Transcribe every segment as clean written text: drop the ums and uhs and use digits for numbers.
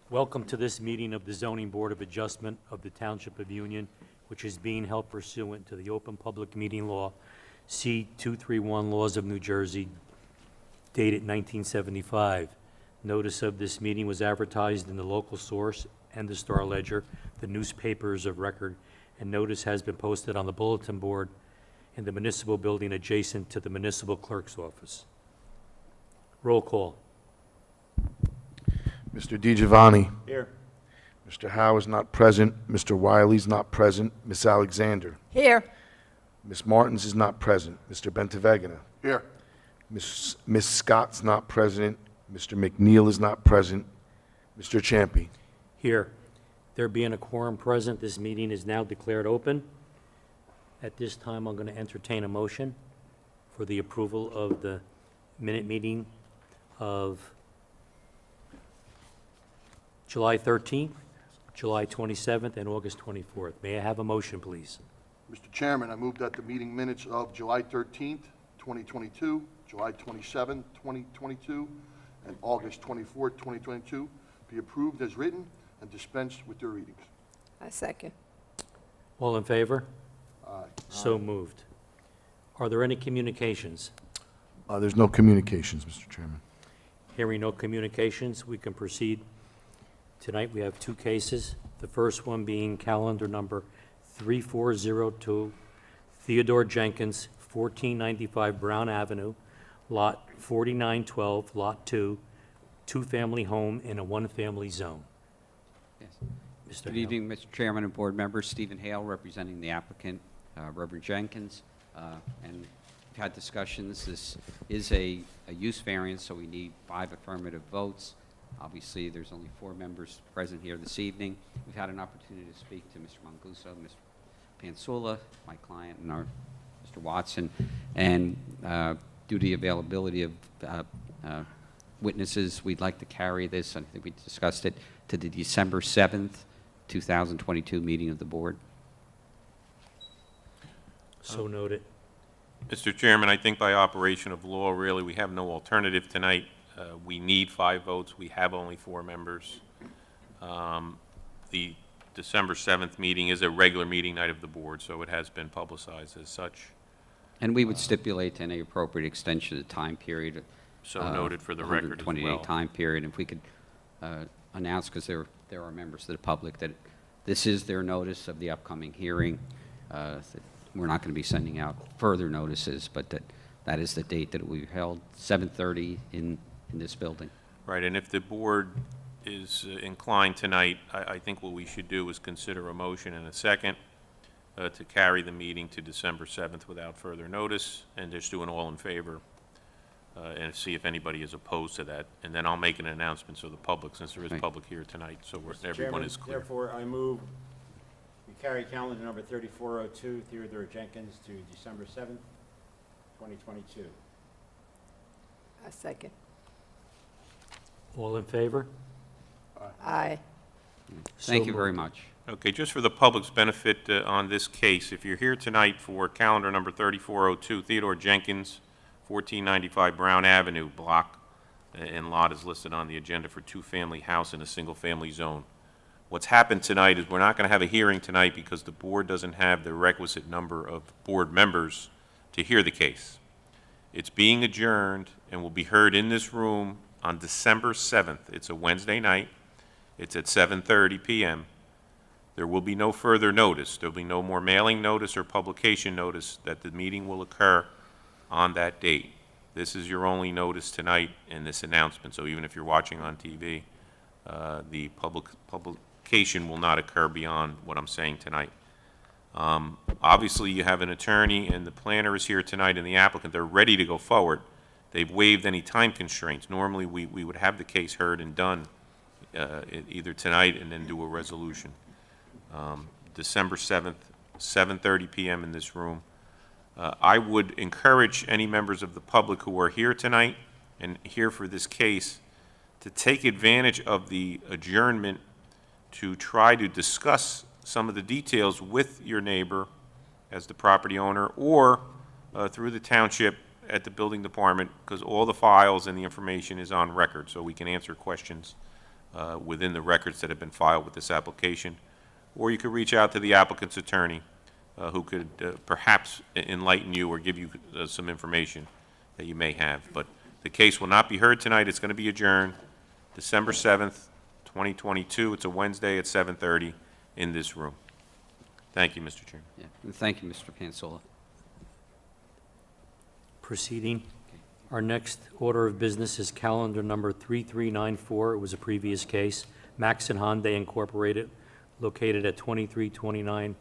Welcome to this meeting of the Zoning Board of Adjustment of the Township of Union, which is being held pursuant to the Open Public Meeting Law, C-231 Laws of New Jersey, dated 1975. Notice of this meeting was advertised in the local source and the Star Ledger, the newspapers of record, and notice has been posted on the bulletin board in the municipal building adjacent to the municipal clerk's office. Roll call. Mr. DiGiovanni. Here. Mr. Howe is not present. Mr. Wiley's not present. Ms. Alexander. Here. Ms. Martins is not present. Mr. Bentavegana. Here. Ms. Scott's not present. Mr. McNeil is not present. Mr. Champy. Here. There being a quorum present, this meeting is now declared open. At this time, I'm going to entertain a motion for the approval of the minute meeting of July 13th, July 27th, and August 24th. May I have a motion, please? Mr. Chairman, I move that the meeting minutes of July 13th, 2022, July 27th, 2022, and August 24th, 2022 be approved as written and dispensed with their readings. I second. All in favor? Aye. So moved. Are there any communications? There's no communications, Mr. Chairman. Hearing no communications, we can proceed. Tonight, we have two cases. The first one being calendar number 3402, Theodore Jenkins, 1495 Brown Avenue, Lot 4912, Lot 2, two-family home in a one-family zone. Yes. Mr. Good Hale. evening, Mr. Chairman and board members. Stephen Hale, representing the applicant, Reverend Jenkins. And we've had discussions. This is a use variance, so we need 5 affirmative votes. Obviously, there's only 4 members present here this evening. We've had an opportunity to speak to Mr. Manguso, Mr. Pansula, my client, and Mr. Watson. And due to the availability of witnesses, we'd like to carry this, I think we discussed it, to the December 7th, 2022 meeting of the board. So noted. Mr. Chairman, I think by operation of law, really, we have no alternative tonight. We need 5 votes. We have only 4 members. The December 7th meeting is a regular meeting night of the board, so it has been publicized as such. And we would stipulate to any appropriate extension of the time period. So noted for the record as well. 120-day time period. If we could announce, because there are members of the public, that this is their notice of the upcoming hearing. That we're not going to be sending out further notices, but that is the date that it will be held, 7:30 in this building. Right, and if the board is inclined tonight, I think what we should do is consider a motion and a second to carry the meeting to December 7th without further notice, and just do an all in favor, and see if anybody is opposed to that. And then I'll make an announcement so the public, since there is Right. public here tonight, so Mr. everyone Chairman, is clear. Therefore, I move we carry calendar number 3402, Theodore Jenkins, to December 7th, 2022. I second. All in favor? Aye. Thank you So very moved. much. Okay, just for the public's benefit on this case, if you're here tonight for calendar number 3402, Theodore Jenkins, 1495 Brown Avenue, block and lot is listed on the agenda for two-family house in a single-family zone. What's happened tonight is we're not going to have a hearing tonight because the board doesn't have the requisite number of board members to hear the case. It's being adjourned and will be heard in this room on December 7th. It's a Wednesday night. It's at 7:30 p.m. There will be no further notice. There'll be no more mailing notice or publication notice that the meeting will occur on that date. This is your only notice tonight in this announcement, so even if you're watching on TV, the publication will not occur beyond what I'm saying tonight. Obviously, you have an attorney and the planner is here tonight and the applicant. They're ready to go forward. They've waived any time constraints. Normally, we would have the case heard and done either tonight and then do a resolution. December 7th, 7:30 p.m. in this room. I would encourage any members of the public who are here tonight and here for this case to take advantage of the adjournment to try to discuss some of the details with your neighbor as the property owner or through the township at the building department, because all the files and the information is on record, so we can answer questions within the records that have been filed with this application. Or you could reach out to the applicant's attorney, who could perhaps enlighten you or give you some information that you may have. But the case will not be heard tonight. It's going to be adjourned December 7th, 2022. It's a Wednesday at 7:30 in this room. Thank you, Mr. Chairman. Yeah, and thank you, Mr. Pansola. Proceeding. Our next order of business is calendar number 3394. It was a previous case. Maxon Hyundai Incorporated, located at 2329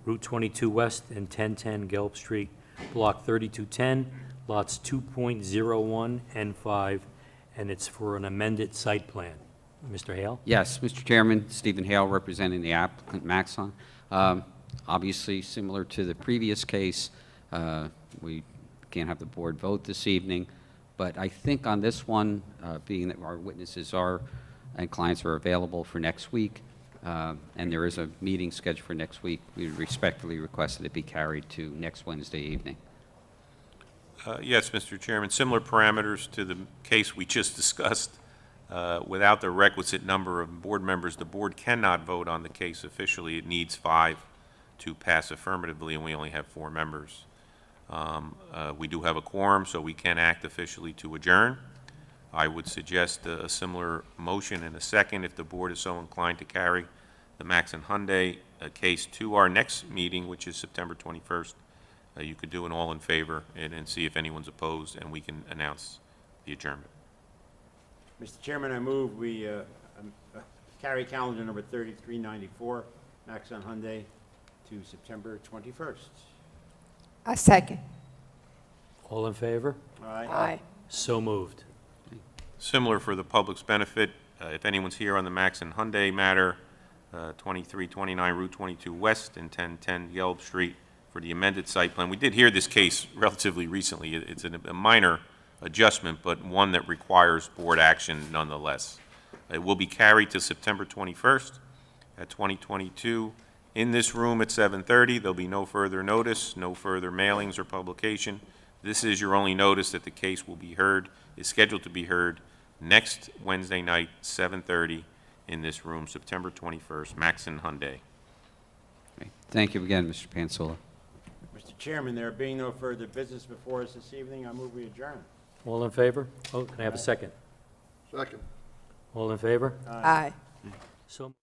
Route 22 West and 1010 Gelb Street, Block 3210, lots 2.01 and 5, and it's for an amended site plan. Mr. Hale? Yes, Mr. Chairman, Stephen Hale, representing the applicant Maxon. Obviously, similar to the previous case, we can't have the board vote this evening, but I think on this one, being that our witnesses are and clients are available for next week, and there is a meeting scheduled for next week, we respectfully request that it be carried to next Wednesday evening. Yes, Mr. Chairman, similar parameters to the case we just discussed. Without the requisite number of board members, the board cannot vote on the case officially. It needs 5 to pass affirmatively, and we only have 4 members. We do have a quorum, so we can act officially to adjourn. I would suggest a similar motion in a second if the board is so inclined to carry the Maxon Hyundai case to our next meeting, which is September 21st. You could do an all in favor and see if anyone's opposed, and we can announce the adjournment. Mr. Chairman, I move we carry calendar number 3394, Maxon Hyundai, to September 21st. I second. All in favor? Aye. So moved. Similar for the public's benefit, if anyone's here on the Maxon Hyundai matter, 2329 Route 22 West and 1010 Gelb Street for the amended site plan. We did hear this case relatively recently. It's a minor adjustment, but one that requires board action nonetheless. It will be carried to September 21st at 2022 in this room at 7:30. There'll be no further notice, no further mailings or publication. This is your only notice that the case will be heard, is scheduled to be heard next Wednesday night, 7:30 in this room, September 21st, Maxon Hyundai. Okay. Thank you again, Mr. Pansola. Mr. Chairman, there being no further business before us this evening, I move we adjourn. All in favor? Oh, can I have a second? Second. All in favor? Aye. So